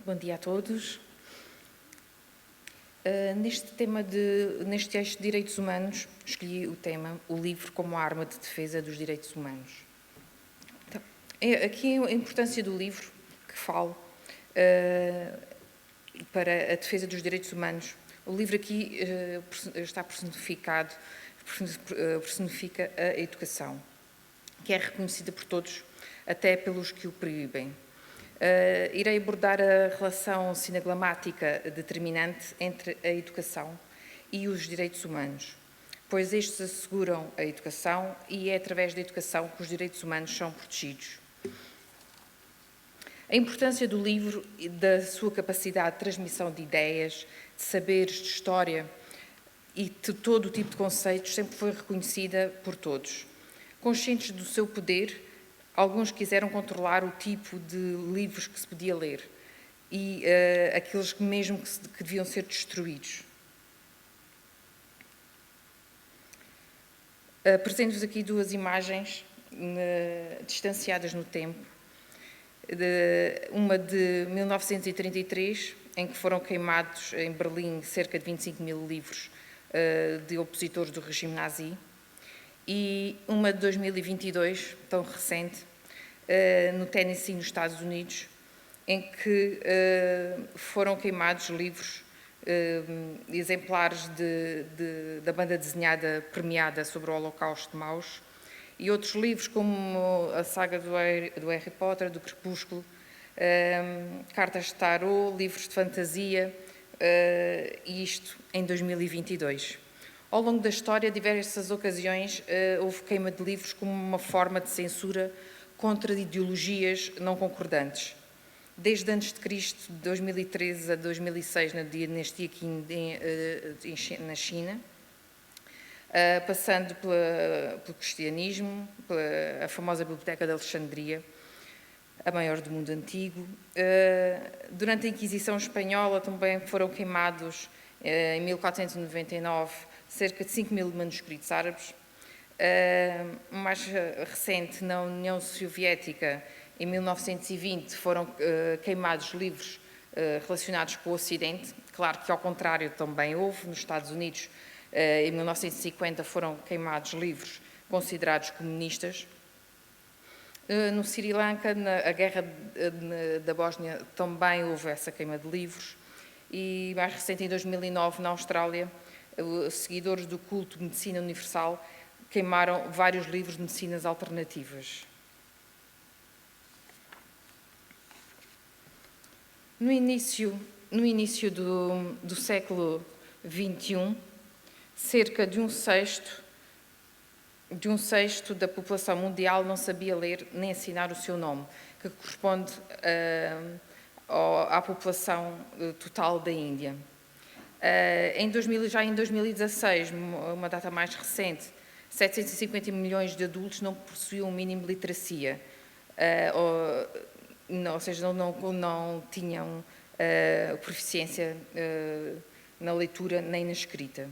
Bom dia a todos. Neste eixo de direitos humanos, escolhi o tema, o livro como arma de defesa dos direitos humanos. Então, aqui a importância do livro que falo para a defesa dos direitos humanos. O livro aqui está personifica a educação, que é reconhecida por todos, até pelos que o proíbem. Irei abordar a relação sinaglamática determinante entre a educação e os direitos humanos, pois estes asseguram a educação e é através da educação que os direitos humanos são protegidos. A importância do livro e da sua capacidade de transmissão de ideias, de saberes, de história e de todo o tipo de conceitos sempre foi reconhecida por todos. Conscientes do seu poder, alguns quiseram controlar o tipo de livros que se podia ler e aqueles que que deviam ser destruídos. Apresento-vos aqui duas imagens distanciadas no tempo. Uma de 1933, em que foram queimados em Berlim cerca de 25 mil livros de opositores do regime nazi, e uma de 2022, tão recente, no Tennessee, nos Estados Unidos, em que foram queimados livros, exemplares da banda desenhada premiada sobre o Holocausto de Maus, e outros livros como a saga do Harry Potter, do Crepúsculo, cartas de tarô, livros de fantasia, e isto em 2022. Ao longo da história, diversas ocasiões, houve queima de livros como uma forma de censura contra ideologias não concordantes. Desde antes de Cristo, de 2013 a 2006, neste dia aqui na China, passando pelo cristianismo, pela famosa Biblioteca de Alexandria, a maior do mundo antigo. Durante a Inquisição Espanhola também foram queimados, em 1499, cerca de 5 mil manuscritos árabes. Mais recente, na União Soviética, em 1920, foram queimados livros relacionados com o Ocidente. Claro que, ao contrário, também houve. Nos Estados Unidos, em 1950, foram queimados livros considerados comunistas. No Sri Lanka, na guerra da Bósnia, também houve essa queima de livros. E, mais recente, em 2009, na Austrália, seguidores do culto de medicina universal queimaram vários livros de medicinas alternativas. No início do século XXI, cerca de um sexto da população mundial não sabia ler nem ensinar o seu nome, que corresponde à população total da Índia. Já em 2016, uma data mais recente, 750 milhões de adultos não possuíam um mínimo de literacia, ou seja, não tinham proficiência na leitura nem na escrita.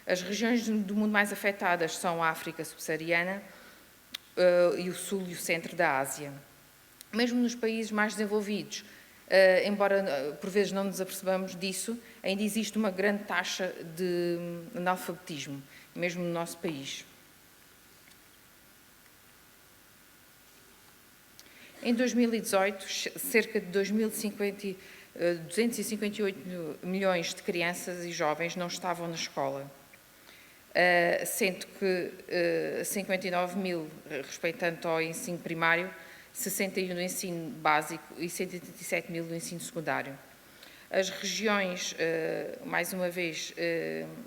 As regiões do mundo mais afetadas são a África subsaariana e o sul e o centro da Ásia. Mesmo nos países mais desenvolvidos, embora por vezes não nos apercebamos disso, ainda existe uma grande taxa de analfabetismo, mesmo no nosso país. Em 2018, cerca de 258 milhões de crianças e jovens não estavam na escola, sendo que 59 mil respeitando ao ensino primário, 61 no ensino básico e 187 mil no ensino secundário. As regiões, mais uma vez,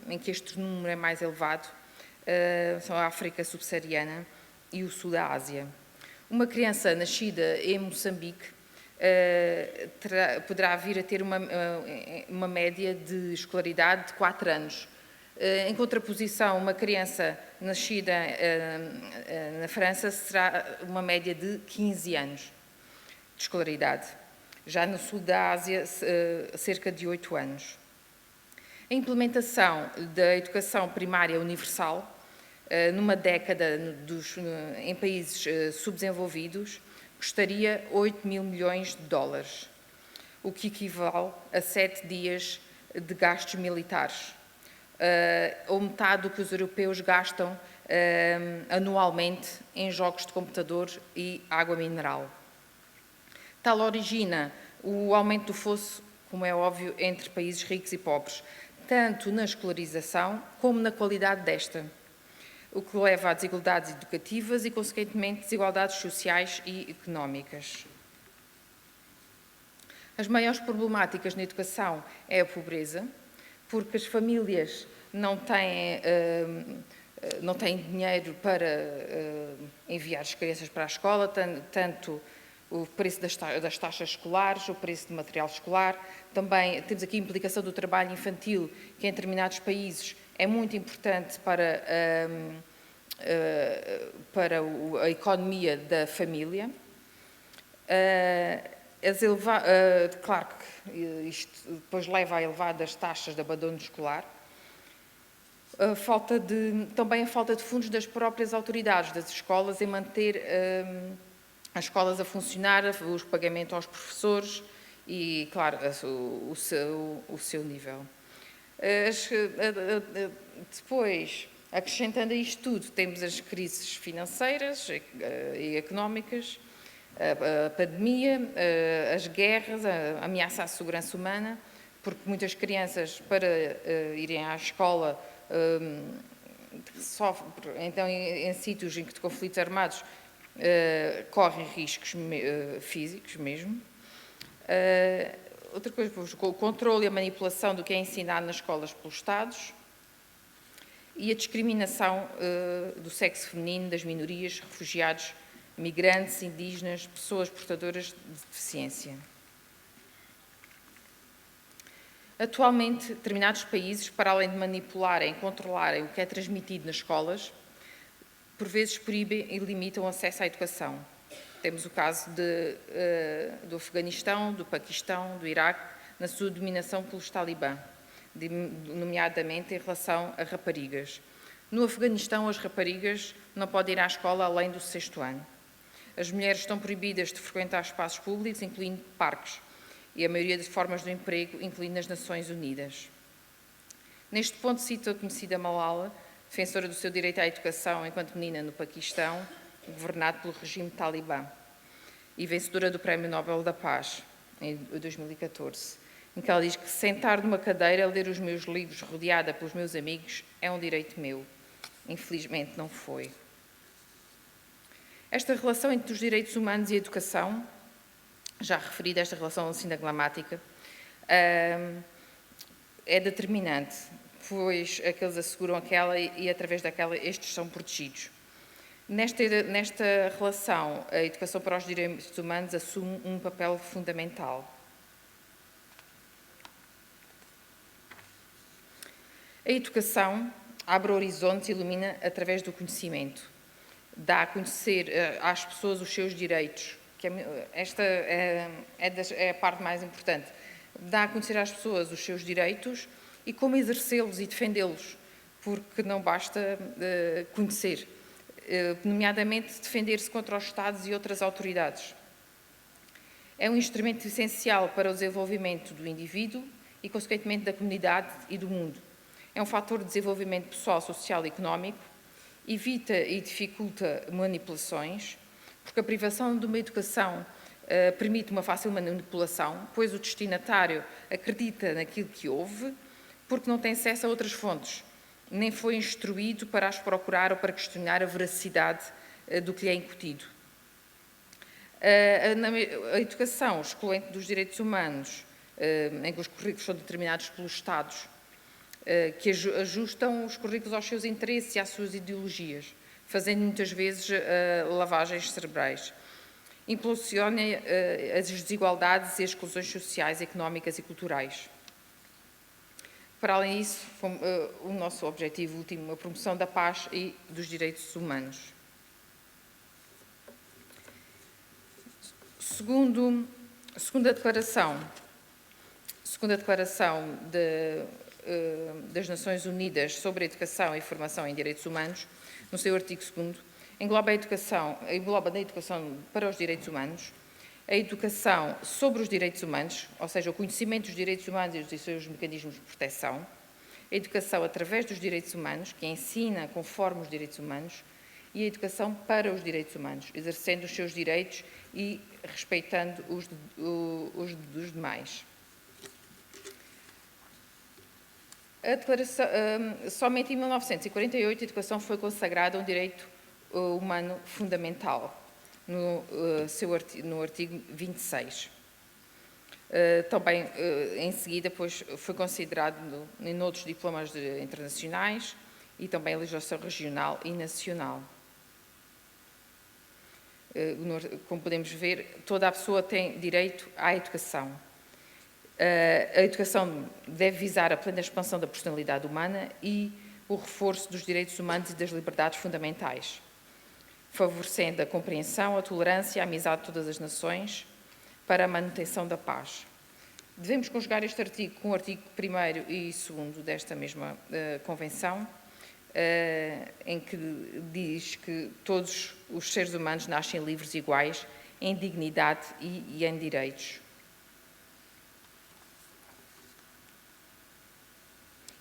em que este número é mais elevado, são a África subsaariana e o sul da Ásia. Uma criança nascida em Moçambique poderá vir a ter uma média de escolaridade de 4 anos. Em contraposição, uma criança nascida na França será uma média de 15 anos de escolaridade. Já no sul da Ásia, cerca de 8 anos. A implementação da educação primária universal, numa década em países subdesenvolvidos, custaria 8 mil milhões de dólares. o que equivale a 7 dias de gastos militares, ou metade do que os europeus gastam anualmente em jogos de computador e água mineral. Tal origina o aumento do fosso, como é óbvio, entre países ricos e pobres, tanto na escolarização como na qualidade desta, o que leva a desigualdades educativas e, consequentemente, desigualdades sociais e económicas. As maiores problemáticas na educação é a pobreza, porque as famílias não têm dinheiro para enviar as crianças para a escola, tanto o preço das taxas escolares, o preço de material escolar. Também temos aqui a implicação do trabalho infantil, que em determinados países é muito importante para a economia da família. Claro que isto depois leva a elevadas taxas de abandono escolar. Também a falta de fundos das próprias autoridades das escolas em manter as escolas a funcionar, os pagamentos aos professores e, claro, o seu nível. Depois, acrescentando a isto tudo, temos as crises financeiras e económicas, a pandemia, as guerras, a ameaça à segurança humana, porque muitas crianças, para irem à escola, então em sítios de conflitos armados, correm riscos físicos mesmo. Outra coisa, o controle e a manipulação do que é ensinado nas escolas pelos Estados e a discriminação do sexo feminino, das minorias, refugiados, migrantes, indígenas, pessoas portadoras de deficiência. Atualmente, determinados países, para além de manipularem e controlarem o que é transmitido nas escolas, por vezes proíbem e limitam o acesso à educação. Temos o caso do Afeganistão, do Paquistão, do Iraque, na sua dominação pelos talibã, nomeadamente em relação a raparigas. No Afeganistão, as raparigas não podem ir à escola além do 6º ano. As mulheres estão proibidas de frequentar espaços públicos, incluindo parques, e a maioria das formas de emprego, incluindo nas Nações Unidas. Neste ponto, cito a conhecida Malala, defensora do seu direito à educação enquanto menina no Paquistão, governado pelo regime talibã, e vencedora do Prémio Nobel da Paz, em 2014, em que ela diz que sentar numa cadeira, ler os meus livros rodeada pelos meus amigos, é um direito meu. Infelizmente, não foi. Esta relação entre os direitos humanos e a educação, já referida esta relação sinaglamática, é determinante, pois aqueles asseguram aquela e através daquela estes são protegidos. Nesta relação, a educação para os direitos humanos assume um papel fundamental. A educação abre horizontes e ilumina através do conhecimento. Dá a conhecer às pessoas os seus direitos, que esta é a parte mais importante. Dá a conhecer às pessoas os seus direitos e como exercê-los e defendê-los, porque não basta conhecer, nomeadamente defender-se contra os Estados e outras autoridades. É um instrumento essencial para o desenvolvimento do indivíduo e, consequentemente, da comunidade e do mundo. É um fator de desenvolvimento pessoal, social e económico, evita e dificulta manipulações, porque a privação de uma educação permite uma fácil manipulação, pois o destinatário acredita naquilo que ouve, porque não tem acesso a outras fontes, nem foi instruído para as procurar ou para questionar a veracidade do que lhe é incutido. A educação excluente dos direitos humanos, em que os currículos são determinados pelos Estados, que ajustam os currículos aos seus interesses e às suas ideologias, fazendo muitas vezes lavagens cerebrais. Impulsiona as desigualdades e as exclusões sociais, económicas e culturais. Para além disso, o nosso objetivo último, a promoção da paz e dos direitos humanos. Segunda declaração das Nações Unidas sobre a Educação e Formação em Direitos Humanos, no seu artigo 2º, engloba na educação para os direitos humanos a educação sobre os direitos humanos, ou seja, o conhecimento dos direitos humanos e dos seus mecanismos de proteção, a educação através dos direitos humanos, que ensina conforme os direitos humanos, e a educação para os direitos humanos, exercendo os seus direitos e respeitando os dos demais. Somente em 1948 a educação foi consagrada um direito humano fundamental, no artigo 26. Também, em seguida, pois, foi considerado em outros diplomas internacionais e também a legislação regional e nacional. Como podemos ver, toda a pessoa tem direito à educação. A educação deve visar a plena expansão da personalidade humana e o reforço dos direitos humanos e das liberdades fundamentais, favorecendo a compreensão, a tolerância e a amizade de todas as nações para a manutenção da paz. Devemos conjugar este artigo com o artigo 1º e 2º desta mesma Convenção, em que diz que todos os seres humanos nascem livres e iguais em dignidade e em direitos.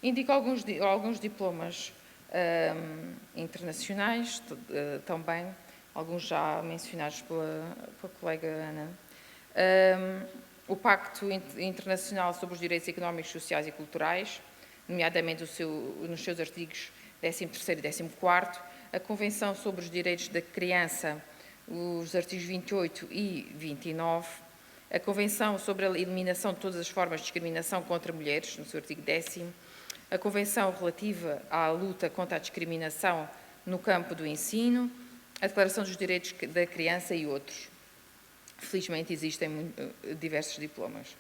Indico alguns diplomas internacionais, também, alguns já mencionados pela colega Ana. O Pacto Internacional sobre os Direitos Económicos, Sociais e Culturais, nomeadamente nos seus artigos 13º e 14º, a Convenção sobre os Direitos da Criança, os artigos 28 e 29, a Convenção sobre a Eliminação de todas as formas de discriminação contra mulheres, no seu artigo 10º, a Convenção relativa à luta contra a discriminação no campo do ensino, a Declaração dos Direitos da Criança e outros. Felizmente existem diversos diplomas.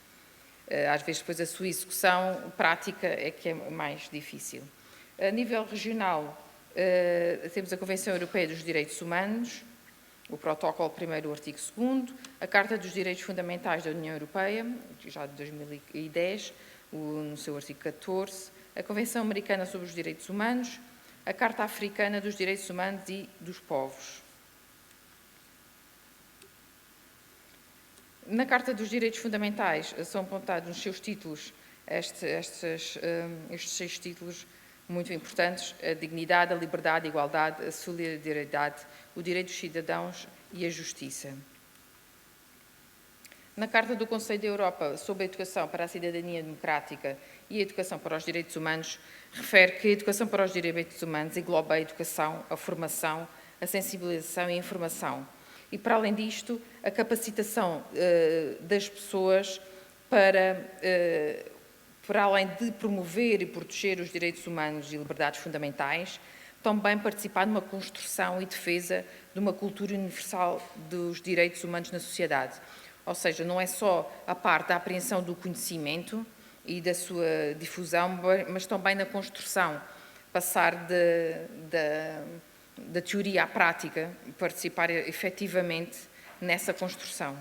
Às vezes, depois, a sua execução prática é que é mais difícil. A nível regional, temos a Convenção Europeia dos Direitos Humanos, o Protocolo 1º, o artigo 2º, a Carta dos Direitos Fundamentais da União Europeia, já de 2010, no seu artigo 14, a Convenção Americana sobre os Direitos Humanos, a Carta Africana dos Direitos Humanos e dos Povos. Na Carta dos Direitos Fundamentais são apontados nos seus títulos estes 6 títulos muito importantes: a dignidade, a liberdade, a igualdade, a solidariedade, o direito dos cidadãos e a justiça. Na Carta do Conselho da Europa sobre a Educação para a Cidadania Democrática e a Educação para os Direitos Humanos, refere que a educação para os direitos humanos engloba a educação, a formação, a sensibilização e a informação. E, para além disto, a capacitação das pessoas para além de promover e proteger os direitos humanos e liberdades fundamentais, também participar numa construção e defesa de uma cultura universal dos direitos humanos na sociedade. Ou seja, não é só a parte da apreensão do conhecimento e da sua difusão, mas também na construção, passar da teoria à prática, participar efetivamente nessa construção.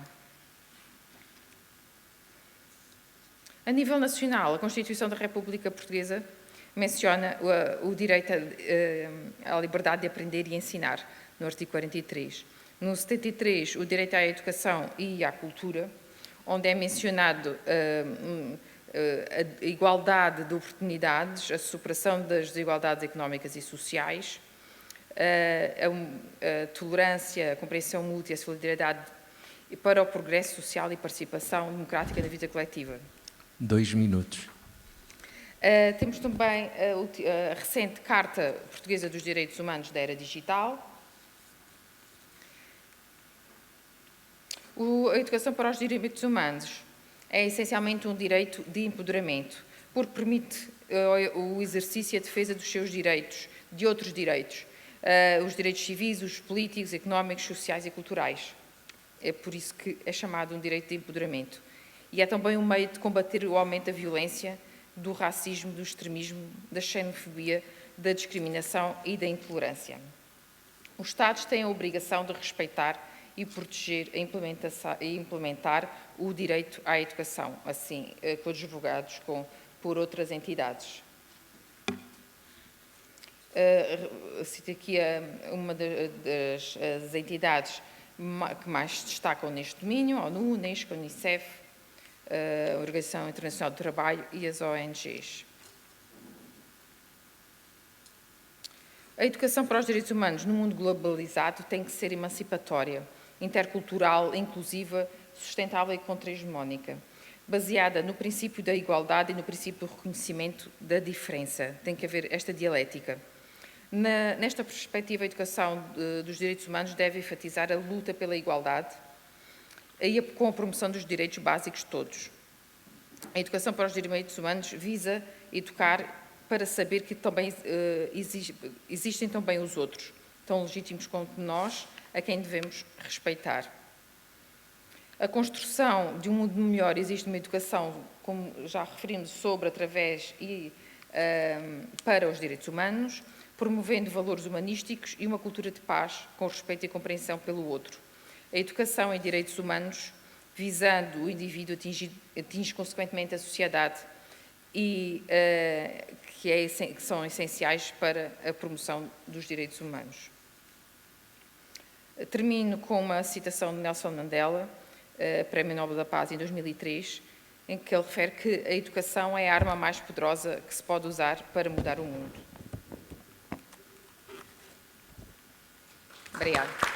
A nível nacional, a Constituição da República Portuguesa menciona o direito à liberdade de aprender e ensinar, no artigo 43. No 73, o direito à educação e à cultura, onde é mencionado a igualdade de oportunidades, a superação das desigualdades económicas e sociais, a tolerância, a compreensão mútua e a solidariedade para o progresso social e participação democrática na vida coletiva. 2 minutos. Temos também a recente Carta Portuguesa dos Direitos Humanos da Era Digital. A educação para os direitos humanos é essencialmente um direito de empoderamento, porque permite o exercício e a defesa dos seus direitos, de outros direitos, os direitos civis, os políticos, económicos, sociais e culturais. É por isso que é chamado um direito de empoderamento. E é também um meio de combater o aumento da violência, do racismo, do extremismo, da xenofobia, da discriminação e da intolerância. Os Estados têm a obrigação de respeitar e proteger e implementar o direito à educação, assim conjugados por outras entidades. Cito aqui uma das entidades que mais se destacam neste domínio: a ONU, a Unesco, a Unicef, a Organização Internacional do Trabalho e as ONGs. A educação para os direitos humanos no mundo globalizado tem que ser emancipatória, intercultural, inclusiva, sustentável e contra-hegemónica, baseada no princípio da igualdade e no princípio do reconhecimento da diferença. Tem que haver esta dialética. Nesta perspectiva, a educação dos direitos humanos deve enfatizar a luta pela igualdade e com a promoção dos direitos básicos de todos. A educação para os direitos humanos visa educar para saber que também existem também os outros, tão legítimos quanto nós, a quem devemos respeitar. A construção de um mundo melhor existe uma educação, como já referimos, sobre, através e para os direitos humanos, promovendo valores humanísticos e uma cultura de paz, com respeito e compreensão pelo outro. A educação em direitos humanos, visando o indivíduo, atinge consequentemente a sociedade e que são essenciais para a promoção dos direitos humanos. Termino com uma citação de Nelson Mandela, Prémio Nobel da Paz em 2003, em que ele refere que a educação é a arma mais poderosa que se pode usar para mudar o mundo. Obrigada.